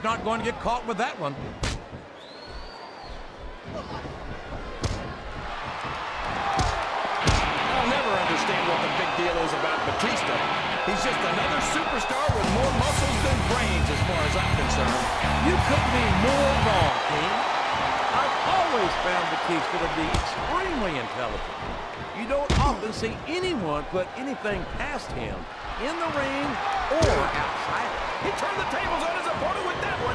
just not going to get caught with that one. I'll never understand what the big deal is about Batista. He's just another superstar with more muscles than brains as far as I'm concerned. You couldn't be more wrong, King. I've always found Batista to be extremely intelligent. You don't often see anyone put anything past him in the ring or outside. He turned the tables on his opponent with that one.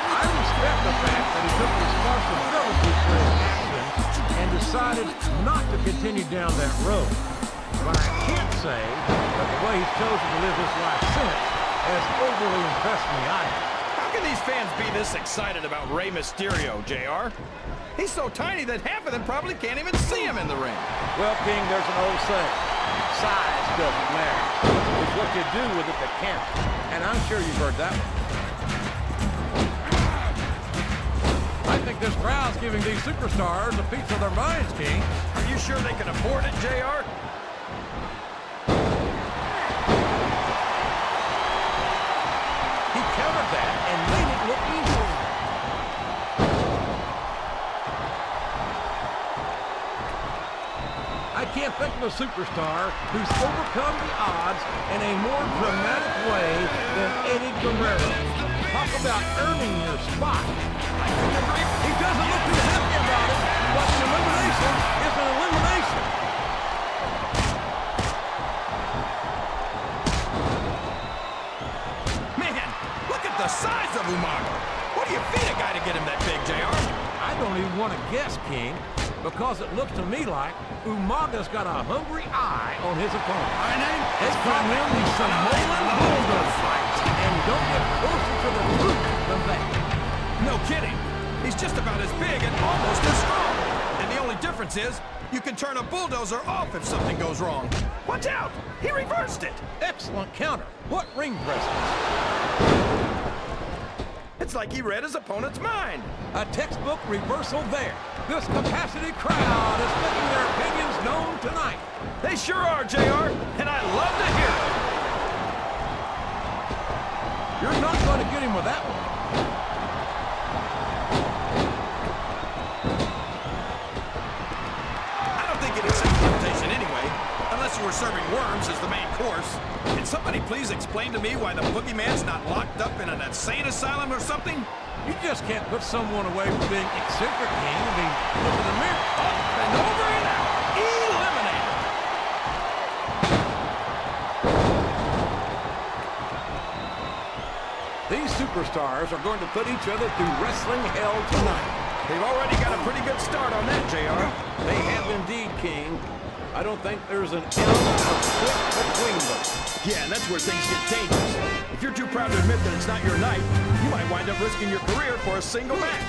I respect the fact that he took responsibility for his actions and decided not to continue down that road. But I can't say that the way he's chosen to live his life since has overly impressed me either. How can these fans be this excited about Rey Mysterio, JR? He's so tiny that half of them probably can't even see him in the ring. Well, King, there's an old saying. Size doesn't matter. It's what you do with it that counts. And I'm sure you've heard that one. I think this crowd's giving these superstars a piece of their minds, King. Are you sure they can afford it, JR? He countered that and made it look easy. I can't think of a superstar who's overcome the odds in a more dramatic way than Eddie Guerrero. Talk about earning your spot. He doesn't look too happy about it, but an elimination is an elimination. Man, look at the size of Umaga. What do you feed a guy to get him that big, JR? I don't even want to guess, King, because it looks to me like Umaga's got a hungry eye on his opponent. My name They call him the Samoan Bulldozer, and don't get closer to the truth than that. No kidding. He's just about as big and almost as strong. And the only difference is, you can turn a bulldozer off if something goes wrong. Watch out! He reversed it! Excellent counter. What ring presence? It's like he read his opponent's mind. A textbook reversal there. This capacity crowd is making their opinions known tonight. They sure are, JR, and I love to hear it. You're not going to get him with that one. I don't think it is a temptation anyway, unless you were serving worms as the main course. Can somebody please explain to me why the Boogeyman's not locked up in an insane asylum or something? You just can't put someone away for being eccentric, King. I mean, look in the mirror. Up and over and out. Eliminated. These superstars are going to put each other through wrestling hell tonight. They've already got a pretty good start on that, JR. They have indeed, King. I don't think there's an ounce of split between them. Yeah, and that's where things get dangerous. If you're too proud to admit that it's not your night, you might wind up risking your career for a single match.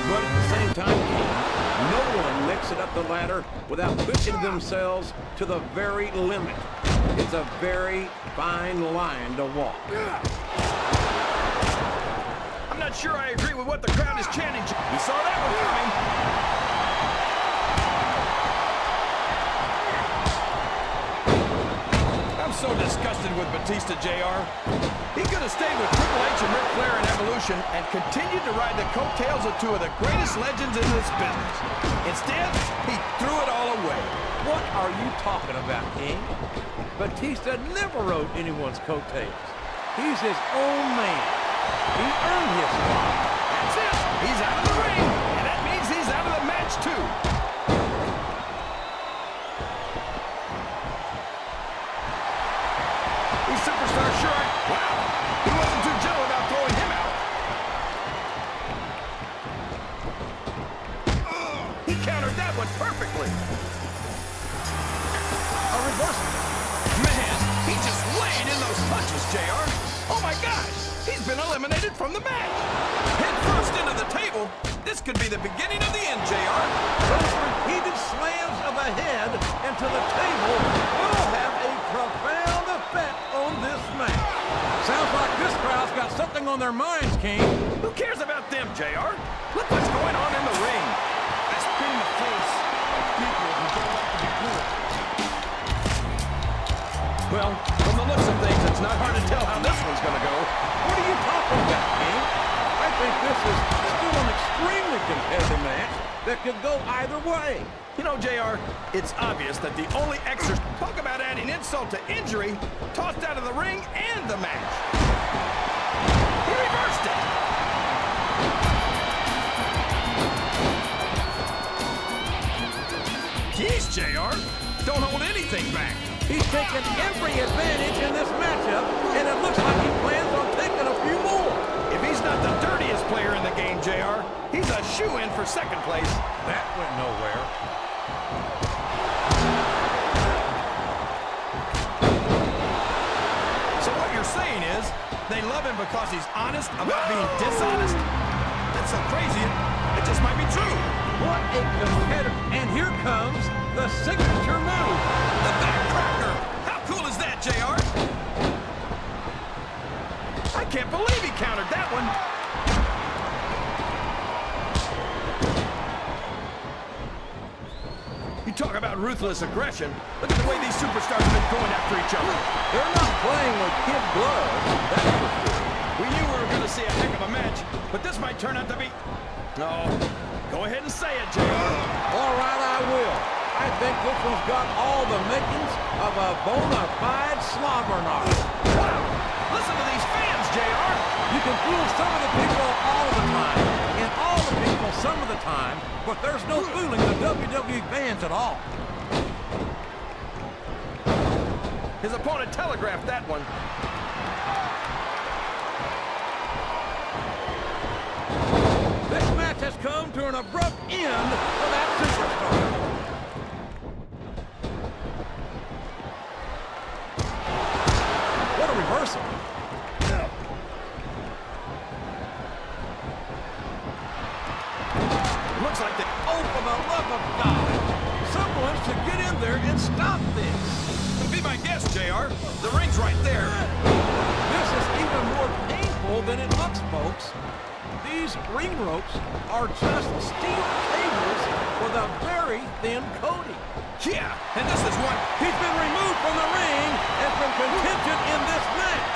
But at the same time, King, no one makes it up the ladder without pushing themselves to the very limit. It's a very fine line to walk. I'm not sure I agree with what the crowd is chanting. You saw that one coming. I'm so disgusted with Batista, JR. He could have stayed with Triple H and Ric Flair in Evolution and continued to ride the coattails of two of the greatest legends in this business. Instead, he threw it all away. What are you talking about, King? Batista never rode anyone's coattails. He's his own man. He earned his spot. That's it. He's out of the ring, and that means he's out of the match, too. These superstars sure are... Wow, he wasn't too gentle about throwing him out. He countered that one perfectly. A reversal. Man, he's just laying in those punches, JR. Oh, my gosh. He's been eliminated from the match. Head first into the table. This could be the beginning of the end, JR. Those repeated slams of the head into the table will have a profound effect on this match. Sounds like this crowd's got something on their minds, King. Who cares about them, JR? Look what's going on in the ring. That's been the face of people who don't like to be good. Well, from the looks of things, it's not hard to tell how this one's going to go. What are you talking about, King? I think this is still an extremely competitive match that could go either way. You know, JR, it's obvious that the only extra... Talk about adding insult to injury, tossed out of the ring and the match. He reversed it. Jeez, JR, don't hold anything back. He's taken every advantage in this matchup, and it looks like he plans on taking a few more. If he's not the dirtiest player in the game, JR, he's a shoo-in for second place. That went nowhere. So what you're saying is, they love him because he's honest about being dishonest? That's so crazy, it just might be true. What a competitor. And here comes the signature move. The backcracker. How cool is that, JR? I can't believe he countered that one. You talk about ruthless aggression. Look at the way these superstars have been going after each other. They're not playing with kid gloves, that's for sure. We knew we were going to see a heck of a match, but this might turn out to be... No. Go ahead and say it, JR. All right, I will. I think this one's got all the makings of a bona fide slobber knocker. Wow! Listen to these fans, JR. You can fool some of the people all the time, and all the people some of the time, but there's no fooling the WWE fans at all. His opponent telegraphed that one. This match has come to an abrupt end for that superstar. What a reversal. It looks like they... Oh, for the love of God. Someone should get in there and stop this. Be my guest, JR. The ring's right there. This is even more painful than it looks, folks. These ring ropes are just steel cables with a very thin coating. Yeah, and this is one... He's been removed from the ring and from contention in this match.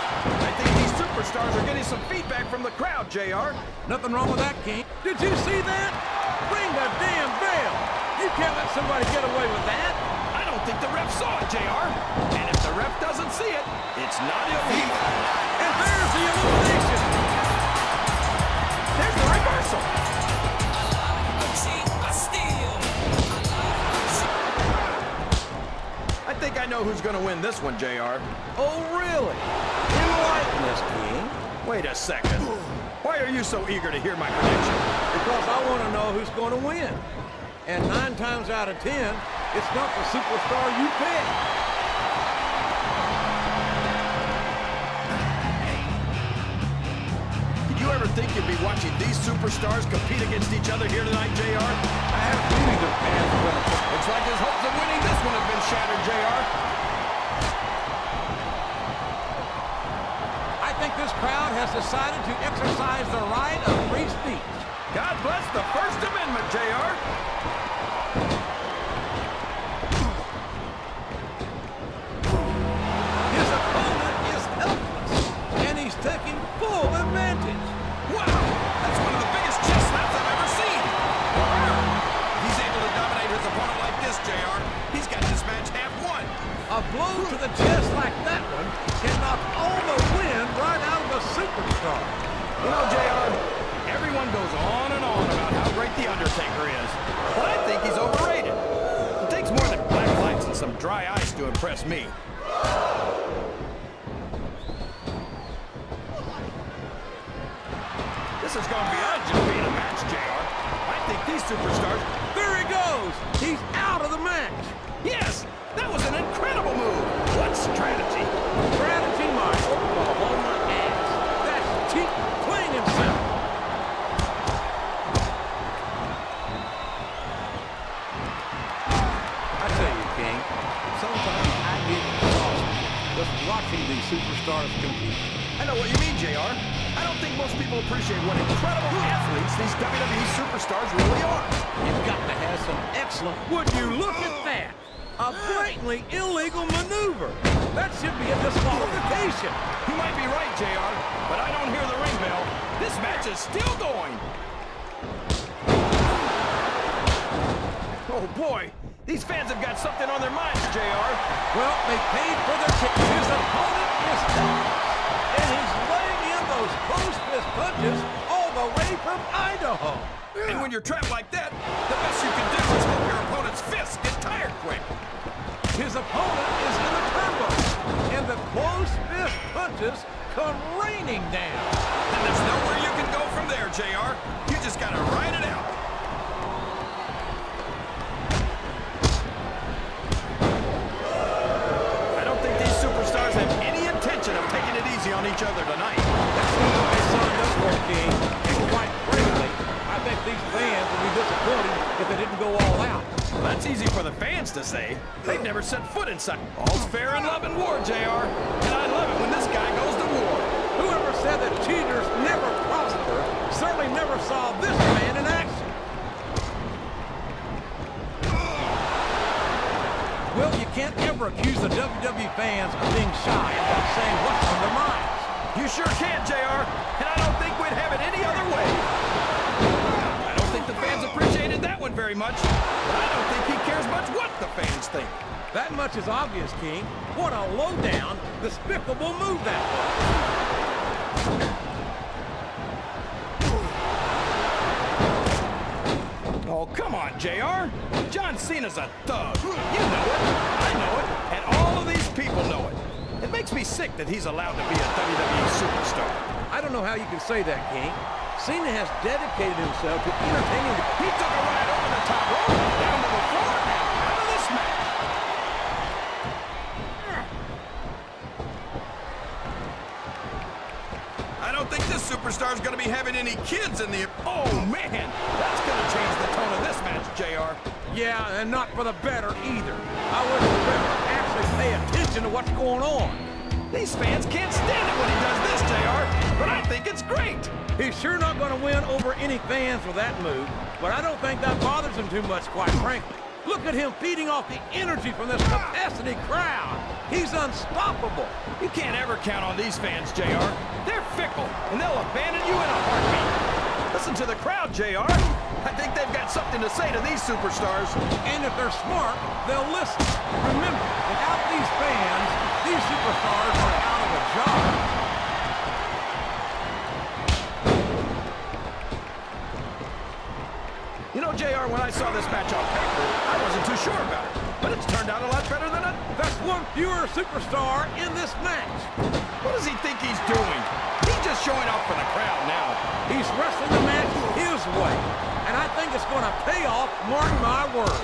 I think these superstars are getting some feedback from the crowd, JR. Nothing wrong with that, King. Did you see that? Ring the damn bell. You can't let somebody get away with that. I don't think the ref saw it, JR. And if the ref doesn't see it, it's not illegal. And there's the elimination. There's the reversal. I think I know who's going to win this one, JR. Oh, really? Enlighten us, King. Wait a second. Why are you so eager to hear my prediction? Because I want to know who's going to win. And 9 times out of 10, it's not the superstar you pick. Did you ever think you'd be watching these superstars compete against each other here tonight, JR? I have duty to pass benefit. Looks like his hopes of winning this one have been shattered, JR. I think this crowd has decided to exercise the right of free speech. God bless the First Amendment, JR. His opponent is helpless, and he's taking full advantage. Wow, that's one of the biggest chest slaps I've ever seen. If he's able to dominate his opponent like this, JR, he's got this match half won. A blow to the chest like that one can knock all the wind right out of a superstar. You know, JR, everyone goes on and on about how great The Undertaker is, but I think he's overrated. It takes more than black lights and some dry ice to impress me. This has gone beyond just being a match, JR. I think these superstars... There he goes! He's out of the match! Yes! That was an incredible move! What strategy? Strategy, Michael. Oh, my ass. That's cheap, plain and simple. I tell you, King, sometimes I get exhausted just watching these superstars compete. I know what you mean, JR. I don't think most people appreciate what incredible athletes these WWE superstars really are. You've got to have some excellent... Would you look at that? A blatantly illegal maneuver. That should be a disqualification. You might be right, JR, but I don't hear the ring bell. This match is still going. Oh, boy. These fans have got something on their minds, JR. Well, they paid for their tickets. His opponent is helpless. And he's laying in those close fist punches all the way from Idaho. And when you're trapped like that, the best you can do is hope your opponent's fists get tired quick. His opponent is in the turnbuckle, and the close fist punches come raining down. And there's nowhere you can go from there, JR. You just gotta ride it out. I don't think these superstars have any intention of taking it easy on each other tonight. That's not what they signed up for, King. And quite frankly, I think these fans would be disappointed if they didn't go all out. Well, that's easy for the fans to say. They've never set foot inside. All's fair in love and war, JR. And I love it when this guy goes to war. Whoever said that cheaters never prosper certainly never saw this man in action. Well, you can't ever accuse the WWE fans of being shy about saying what's on their minds. You sure can, JR. And I don't think we'd have it any other way. I don't think the fans appreciated that one very much. But I don't think he cares much what the fans think. That much is obvious, King. What a low-down, despicable move that was. Oh, come on, JR. John Cena's a thug. You know it. I know it. And all of these people know it. It makes me sick that he's allowed to be a WWE superstar. I don't know how you can say that, King. Cena has dedicated himself to entertaining the... He took a ride over the top rope, down to the floor, and out of this match. I don't think this superstar's going to be having any kids in the... Oh, man! That's going to change the tone of this match, JR. Yeah, and not for the better either. I wish Trevor would actually pay attention to what's going on. These fans can't stand it when he does this, JR, but I think it's great. He's sure not going to win over any fans with that move, but I don't think that bothers him too much, quite frankly. Look at him feeding off the energy from this capacity crowd. He's unstoppable. You can't ever count on these fans, JR. They're fickle, and they'll abandon you in a heartbeat. Listen to the crowd, JR. I think they've got something to say to these superstars. And if they're smart, they'll listen. Remember, without these fans, these superstars are out of a job. You know, JR, when I saw this match on paper, I wasn't too sure about it. But it's turned out a lot better than That's one fewer superstar in this match. What does he think he's doing? He's just showing off for the crowd now. He's wrestling the match his way. And I think it's going to pay off, mark my words.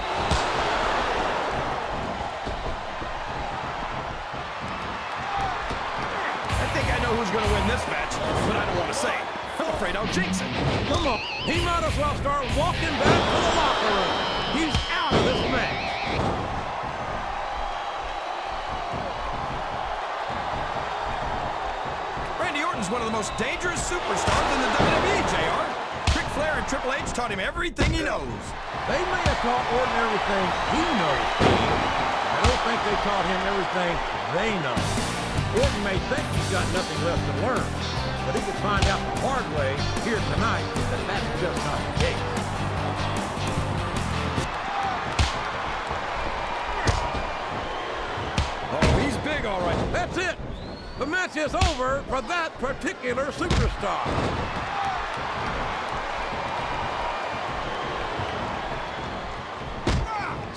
I think I know who's going to win this match, but I don't want to say it. I'm afraid I'll jinx it. Come on. He might as well start walking back to the locker room. He's out of this match. Randy Orton's one of the most dangerous superstars in the WWE, JR. Ric Flair and Triple H taught him everything he knows. They may have taught Orton everything he knows. I don't think they taught him everything they know. Orton may think he's got nothing left to learn, but he could find out the hard way here tonight that that's just not the case. Oh, he's big, all right. That's it. The match is over for that particular superstar.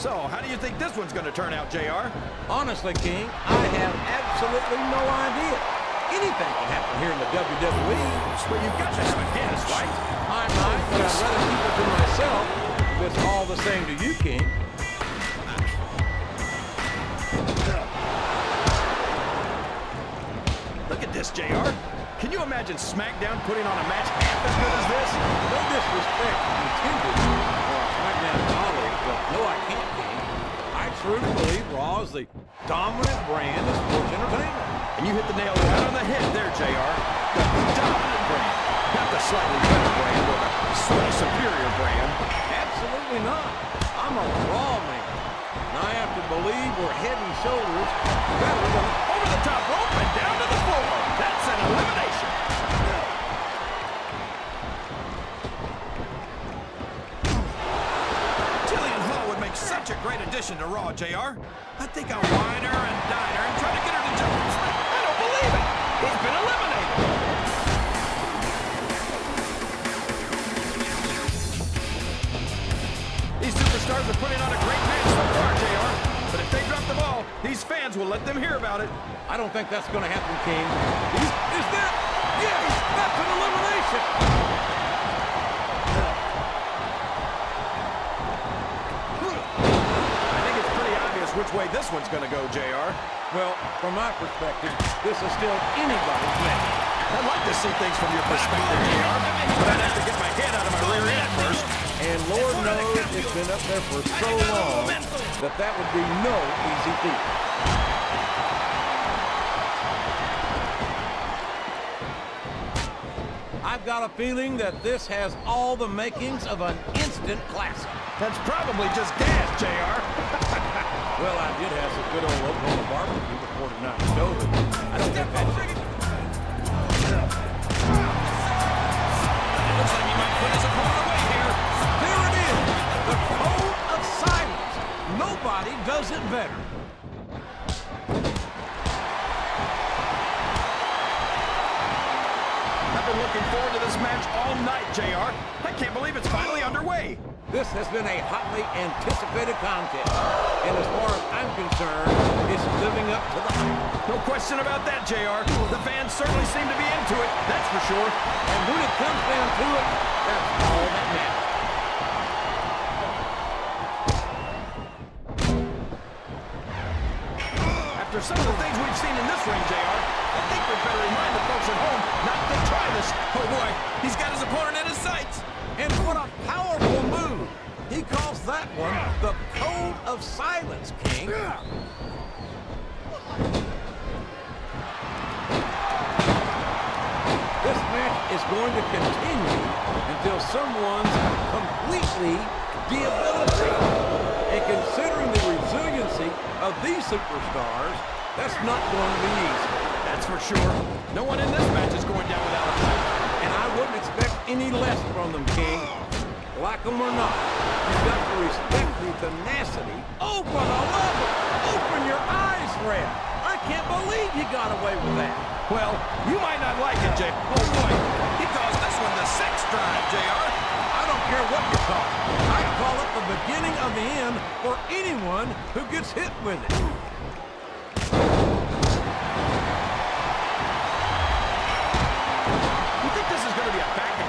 So, how do you think this one's going to turn out, JR? Honestly, King, I have absolutely no idea. Anything can happen here in the WWE. Well, you've got to have a guess, right? I might, but I'd rather keep it to myself. If it's all the same to you, King. Look at this, JR. Can you imagine SmackDown putting on a match half as good as this? No disrespect intended for our SmackDown colleagues, but no, I can't, King. I truly believe Raw is the dominant brand of sports entertainment. And you hit the nail right on the head there, JR. The dominant brand. Not the slightly better brand or the sort of superior brand. Absolutely not. I'm a Raw man, I have to believe we're head and shoulders better than... Over the top rope and down to the floor. That's an elimination. Such a great addition to Raw, JR. I think I'll wine her and dine her and try to get her to jump from Smack. I don't believe it. He's been eliminated. These superstars are putting on a great match so far, JR. But if they drop the ball, these fans will let them hear about it. I don't think that's going to happen, King. Is that? Yes, that's an elimination. Which way this one's going to go, JR? Well, from my perspective, this is still anybody's match. I'd like to see things from your perspective, JR, but I'd have to get my head out of my rear end first. And Lord knows it's been up there for so long that would be no easy feat. I've got a feeling that this has all the makings of an instant classic. That's probably just gas, JR. Well, I did have some good old Oklahoma barbecue before tonight's show, but I don't think that's it. It looks like he might put his opponent away here. There it is, the code of silence. Nobody does it better. I've been looking forward to this match all night, JR. I can't believe it's finally underway. This has been a hotly anticipated contest, and as far as I'm concerned, it's living up to the hype. No question about that, JR. The fans certainly seem to be into it, that's for sure. And when it comes down to it, that's all that matters. After some of the things we've seen in this ring, JR, I think we'd better remind the folks at home not to try this. Oh boy, he's got his opponent in his sights. And what a powerful move. He calls that one the code of silence, King. This match is going to continue until someone's completely debilitated. And considering the resiliency of these superstars, that's not going to be easy. That's for sure. No one in this match is going down without a fight. And I wouldn't expect any less from them, King. Like them or not, you've got to respect the tenacity. Oh, for the love of... Open your eyes, Red. I can't believe you got away with that. Well, you might not like it, Jay. Oh, boy. He calls this one the sex drive, JR. I don't care what you call it. I call it the beginning of the end for anyone who gets hit with it.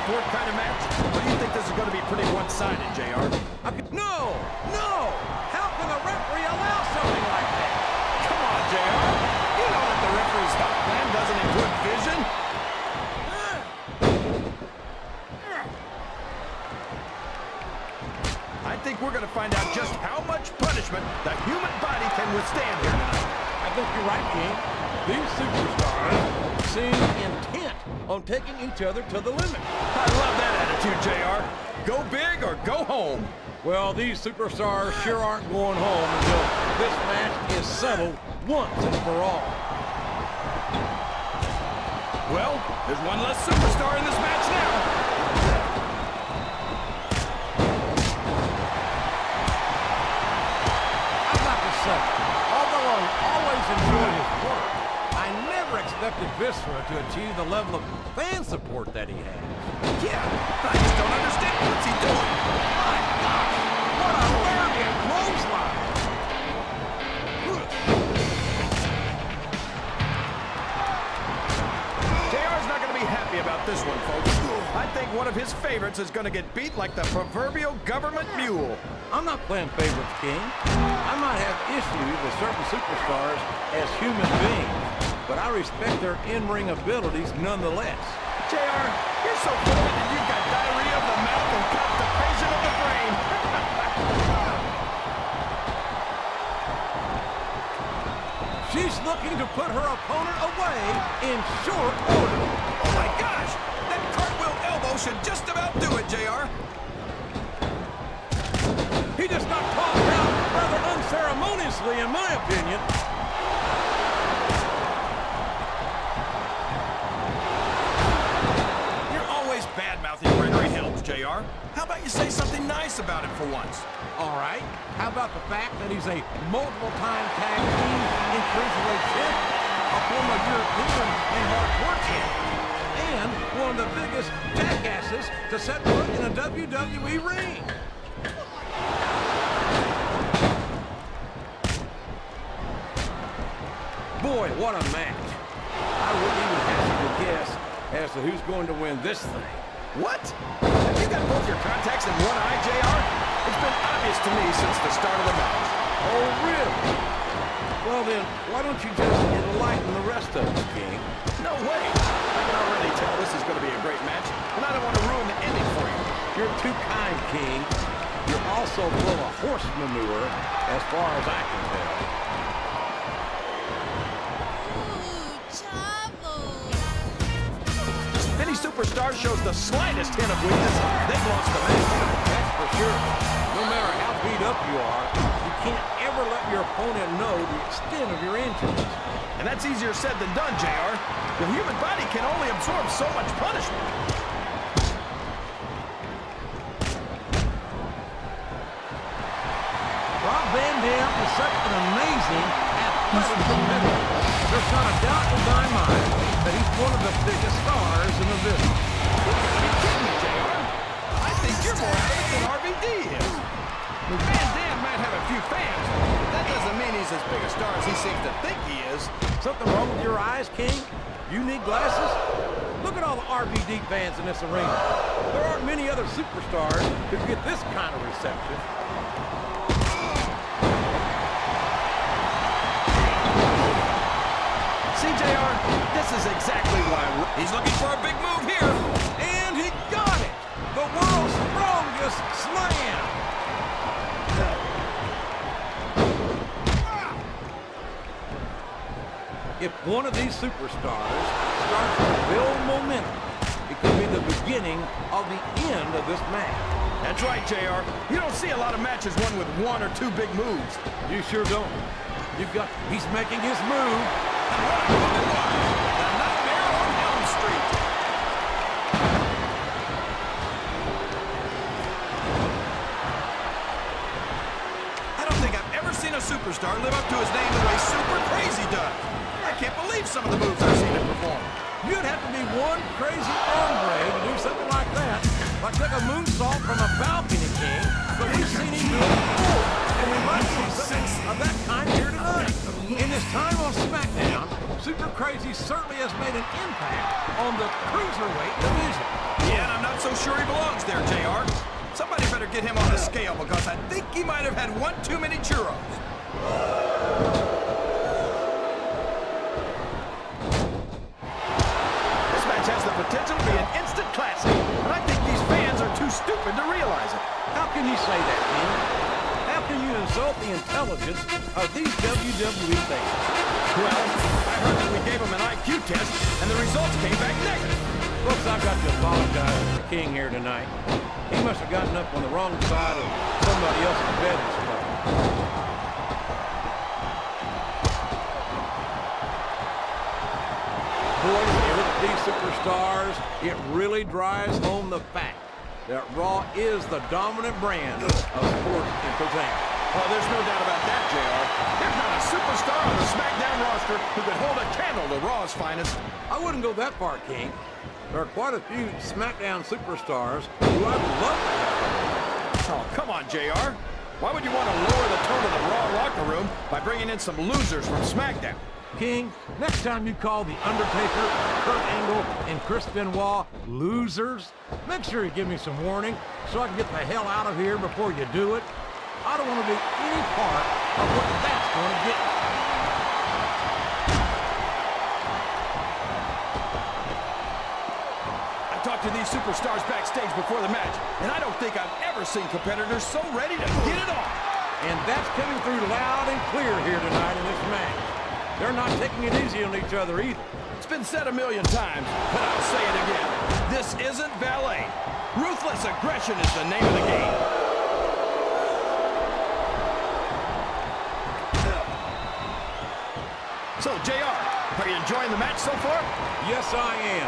Forth kind of match? Or do you think this is going to be pretty one-sided, JR? No! How can a referee allow something like that? Come on, JR. You know that the referee's thought plan doesn't include vision. I think we're going to find out just how much punishment the human body can withstand here tonight. I think you're right, King. These superstars seem intent on taking each other to the limit. I love that attitude, JR. Go big or go home. Well, these superstars sure aren't going home until this match is settled once and for all. Well, there's one less superstar in this match now. I'd like to say, although I always enjoy his work, I never expected Viscera to achieve the level of fan support that he has. Yeah, I just don't understand. What's he doing? My gosh, what a arrogant clothesline! JR's not going to be happy about this one, folks. I think one of his favorites is going to get beat like the proverbial government mule. I'm not playing favorites, King. I might have issues with certain superstars as human beings, but I respect their in-ring abilities nonetheless. JR, you're so fluent that you've got diarrhea of the mouth and constipation of the brain. She's looking to put her opponent away in short order. Oh my gosh! That cartwheel elbow should just about do it, JR. He just got tossed out rather unceremoniously. Obviously, in my opinion. You're always bad-mouthing Gregory Helms, JR. How about you say something nice about him for once? All right. How about the fact that he's a multiple-time tag team and cruiserweight champ, a former European and hardcore champ, and one of the biggest jackasses to set foot in a WWE ring? Boy, what a match. I wouldn't even hazard to guess as to who's going to win this thing. What? Have you got both your contacts in one eye, JR? It's been obvious to me since the start of the match. Oh, really? Well then, why don't you just enlighten the rest of us, King? No way. I can already tell this is going to be a great match, and I don't want to ruin the ending for you. You're too kind, King. You're also full of horse manure, as far as I can tell. Any superstar shows the slightest hint of weakness, they've lost the match. That's for sure. No matter how beat up you are, you can't ever let your opponent know the extent of your injuries. And that's easier said than done, JR. The human body can only absorb so much punishment. Rob Van Dam is such an amazing athletic competitor. There's not a doubt in my mind that he's one of the biggest stars in the business. You gotta be kidding me, JR. I think you're more out of it than RVD is. Van Dam might have a few fans, but that doesn't mean he's as big a star as he seems to think he is. Something wrong with your eyes, King? You need glasses? Look at all the RVD fans in this arena. There aren't many other superstars who get this kind of reception. See, JR, this is exactly why he's looking for a big move here. And he got it! The world's strongest slam! If one of these superstars starts to build momentum, it could be the beginning of the end of this match. That's right, JR. You don't see a lot of matches won with one or two big moves. You sure don't. He's making his move. And what a move it was! The Nightmare on Elm Street. I don't think I've ever seen a superstar live up to his name the way Super Crazy does. I can't believe some of the moves I've seen him perform. You'd have to be one crazy hombre to do something like that. Like take a moonsault from a balcony, King. But we've seen him do it before. And we might see something of that kind here tonight. In his time on SmackDown, Super Crazy certainly has made an impact on the cruiserweight division. Yeah, and I'm not so sure he belongs there, JR. Somebody better get him on a scale because I think he might have had one too many churros. This match has the potential to be an instant classic, and I think these fans are too stupid to realize it. How can you say that, King? How can you insult the intelligence of these WWE fans? Well, I heard that we gave him an IQ test, and the results came back negative. Folks, I've got to apologize to the King here tonight. He must have gotten up on the wrong side of somebody else's bed this morning. Boy, when you look at these superstars, it really drives home the fact that Raw is the dominant brand of sports entertainment. Oh, there's no doubt about that, JR. There's not a superstar on the SmackDown roster who could hold a candle to Raw's finest. I wouldn't go that far, King. There are quite a few SmackDown superstars who I'd love to have. Oh, come on, JR. Why would you want to lower the tone of the Raw locker room by bringing in some losers from SmackDown? King, next time you call The Undertaker, Kurt Angle, and Chris Benoit losers, make sure you give me some warning so I can get the hell out of here before you do it. I don't want to be any part of what that's going to get. I talked to these superstars backstage before the match, and I don't think I've ever seen competitors so ready to get it on. And that's coming through loud and clear here tonight in this match. They're not taking it easy on each other either. It's been said a million times, but I'll say it again. This isn't ballet. Ruthless aggression is the name of the game. So, JR, are you enjoying the match so far? Yes, I am.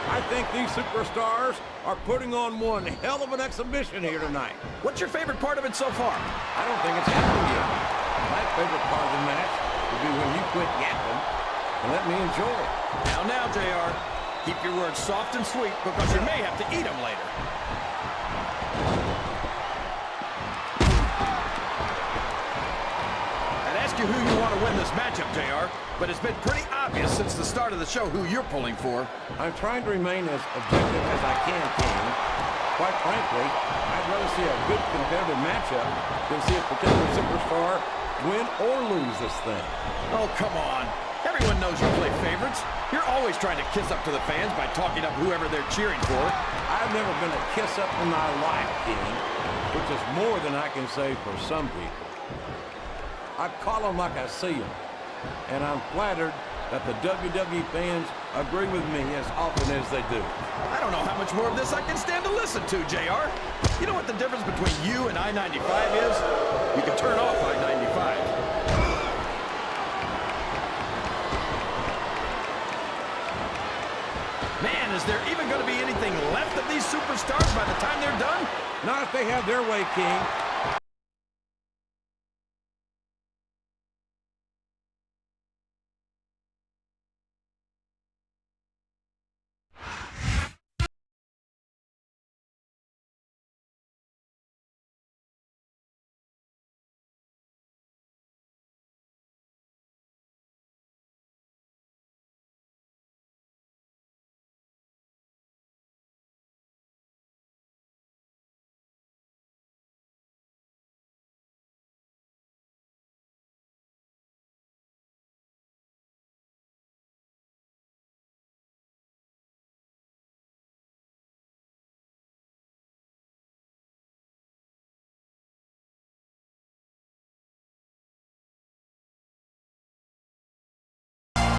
I think these superstars are putting on one hell of an exhibition here tonight. What's your favorite part of it so far? I don't think it's happened yet. My favorite part of the match will be when you quit yapping and let me enjoy it. Now, JR, keep your words soft and sweet because you may have to eat them later. I'd ask you who you want to win this matchup, JR, but it's been pretty obvious since the start of the show who you're pulling for. I'm trying to remain as objective as I can, King. Quite frankly, I'd rather see a good competitive matchup than see a particular superstar win or lose this thing. Oh, come on. Everyone knows you play favorites. You're always trying to kiss up to the fans by talking up whoever they're cheering for. I've never been a kiss up in my life, King, which is more than I can say for some people. I call them like I see them, and I'm flattered that the WWE fans agree with me as often as they do. I don't know how much more of this I can stand to listen to, JR. You know what the difference between you and I-95 is? You can turn off I-95. Man, is there even going to be anything left of these superstars by the time they're done? Not if they have their way, King.